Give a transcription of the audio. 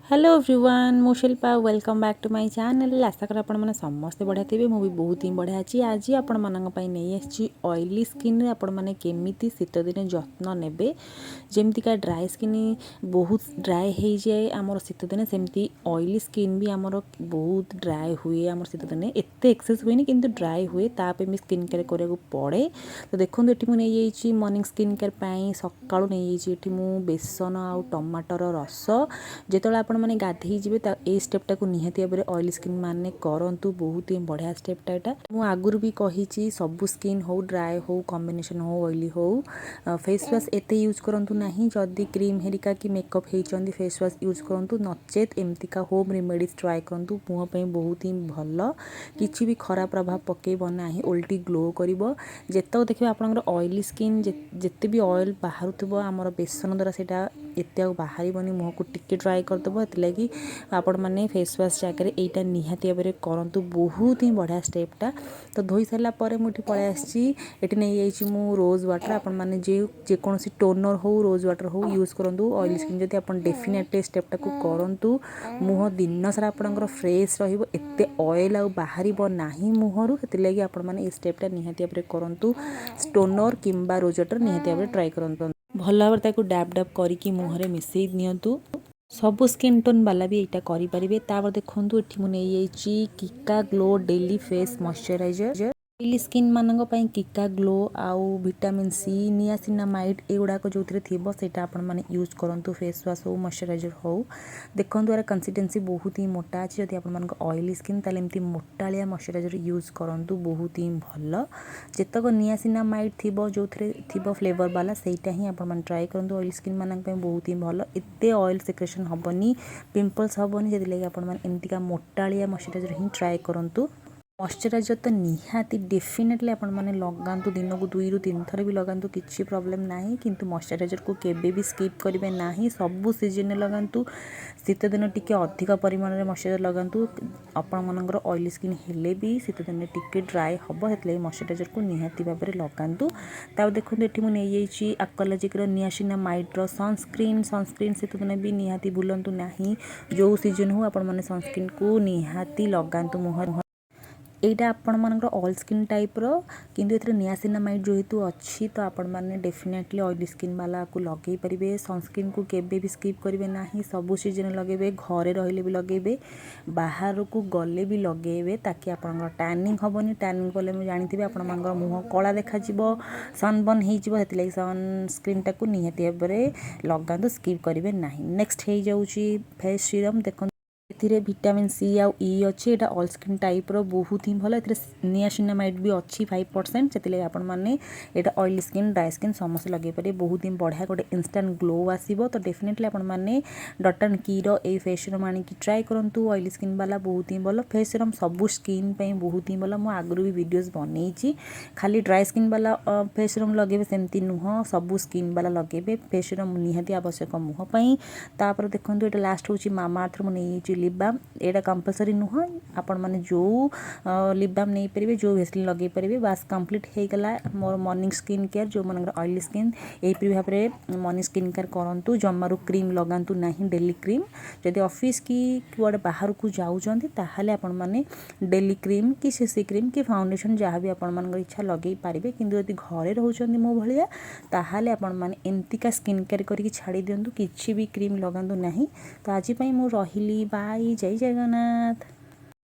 Hello everyone मु Shilpa welcome back to my channel. आशा कर आपण मैंने समस्ते बढ़िया थे। मुझे बहुत ही बढ़िया अच्छी आज आपण नहीं आसी ऑयली स्किन रे आपण मैंने केमी शीत दिन जत्न ने जमतीका ड्राए स्किन बहुत ड्राए हो जाए आमर शीत दिन सेमती ऑयली स्किन भी आमर बहुत ड्राए हुए आम शीत दिन एत एक्सेस हुए कि ड्राए हुए ताप भी स्किन केयर कराया पड़े। तो देखो ये मुझे मॉर्निंग स्किन केयर सका नहीं बेसन आउ टमाटर रस जो आप मैंने गाधे जी ये स्टेपटा को निहाती भाव में ऑयली स्किन माने करूँ बहुत ही बढ़िया स्टेपटा यहाँ मुझे आगुरी भी कही सबू स्किन हो ड्राए हो कॉम्बिनेशन हो ऑयली हो फेस वाश एत यूज करूँ ना जदि क्रीम हेरिका कि मेकअप होती फेस वाश यूज करूँ नचेत एमतीका होम रेमेडीज ट्राए करूँ मुँह बहुत ही भल किसी भी खराब प्रभाव पकेब ना ओल्टी ग्लो कर जितक देखिए आप ऑयली स्किन जिते भी ऑयल बाहर थो आमर बेसन द्वारा से एत बाहर मुँह को टिके ट्राए करदेव लगी आपण मैंने फेस वाश जगह यहाँ निहाती भाव में करूँ बहुत ही बढ़िया स्टेपटा। तो धोई सारापर मुझे पलि आसी नहीं मु रोज वाटर आपण मैंने जेकोसी टोनर हो रोज वाटर हो यूज करूँ ऑयली स्किन जब आप डेफिनेटली स्टेपटा को करूँ मुँह दिन सारा आपंकर फ्रेश रत ऑयल आ बाहर ना मुहर से आपण मैंने स्टेपटा निहाती भाव में करूँ टोनर किंबा रोज वाटर निहाती भाव में ट्राए करूँ भल भाव डैप डैप करके मुहर मिसई दिंतु सबू स्किन टोन वाला भी यहाँ करेंगे। तापर देखो ये मुझे किका glow daily face moisturizer oily skin मानक किका ग्लो आउ विटामिन सी नियासिनामाइड एगुड़ाक जो थी से मैंने यूज करूँ फेस वाश हो मॉइस्चराइजर हो देखो यार कंसिस्टेंसी बहुत ही मोटा अच्छी जब आप ऑयली स्किन ताले एमती मोटालिया मॉइस्चराइजर यूज करूँ बहुत ही भल जितक नियासिनामाइड थी जो थी फ्लेवर वाला सहीटा ही आप ट्राए करूँ ऑयली स्किन मानक बहुत ही भल एत ऑयल सिक्रेशन हेनी पिंपल्स हेनी से आपका मोटालिया मॉइस्चराइजर ही ट्राए करूँ मॉइस्चराइजर तो निहाती डेफिनेटली आपण मैंने लगातु दिन को 2 ରୁ 3 थर भी लगातु किसी प्रॉब्लम ना किंतु मॉइस्चराइजर को केबे भी स्किप करेंगे ना सबू सीजन लगातु शीत दिन टी अधिक परिमाण में मॉइस्चराइजर लगातु आपण मनकर ऑयली स्किन हेले भी शीत दिन टी ड्राए हम से मॉइस्चराइजर को निहाती भाव में लगातु। तब देखो ये मुझे एक्वालॉजिक नियासिनामाइड सनस्क्रीन शीत दिन भी निहाती भूलु ना जो सीजन हो आपण मैंने सनस्क्रीन को निहाती लगातु मुहर यहाँ आपण मान ऑल स्किन टाइप रो किंतु एथरे नियासिनामाइड जेहेतु अच्छी तो आपण मैंने डेफिनेटली ऑयली स्किन वाला को लगे पारे सनस्क्रीन को केबे भी स्किप करेंगे ना सबू सीजन लगे घरे रहिले भी लगे बाहर को गले भी लगे ताकि आप टैनिंग हेनी टैनिंग कले मुझे जानी आप मुँह कला देखा सनबर्न हो सनस्क्रीन टाक निहाती भाव में लगातु स्किप करेंगे ना। नेक्स्ट हो जाऊँगी फेस सीरम देखो ए विटामिन सी आउ ई अच्छी यहाँ ऑल स्किन टाइप रो बहुत ही भल नियासिनामाइड भी अच्छी 5% से आपण मैंने यहाँ ऑयली स्किन ड्राई स्किन समस्त लगे पारे बहुत ही बढ़िया गोटे इंस्टांट ग्लो आसो। तो डेफिनेटली आपण मैंने डॉट एंड की रो ए फेस सीरम आनिकी ट्राए करूँ ऑयली स्किन वाला बहुत ही भल फेस सीरम सबू स्किन बहुत ही भल मुझे आगुरी भी वीडियोस बनई खाली ड्राई स्किन वाला फेस सीरम लगे सेमती नुह सबू स्किन वाला लगे फेस सीरम निहाती आवश्यक मुँह तापर देखो ये लास्ट हूँ मामाअर्थ मु नहीं लिप बाम यहाँ कंपलसरी नुह आपण मैंने जो लिप बाम नहीं पारे जो भेसलिन लगे पारे बास कंप्लीट हो गला मोर मॉर्निंग स्किन केयर जो मन ऑयली स्किन यही भाव में मॉर्निंग स्किन केयर करूँ जमारू क्रीम लगातु ना डेली क्रीम जदि ऑफिस कि कुआडे बाहर को जाऊँच ताहले आपण मैंने डेली क्रीम कि सीसी क्रीम कि फाउंडेशन जहाँ भी आपण इच्छा लगे पारे किंतु यदि घरे रोचंती मो भाया ताहले आपण मैंने एमतीका स्किन केयर करके छाड़ी दिंतु किसी भी क्रीम लगातु ना। तो आज मु रही बाय जय जगन्नाथ।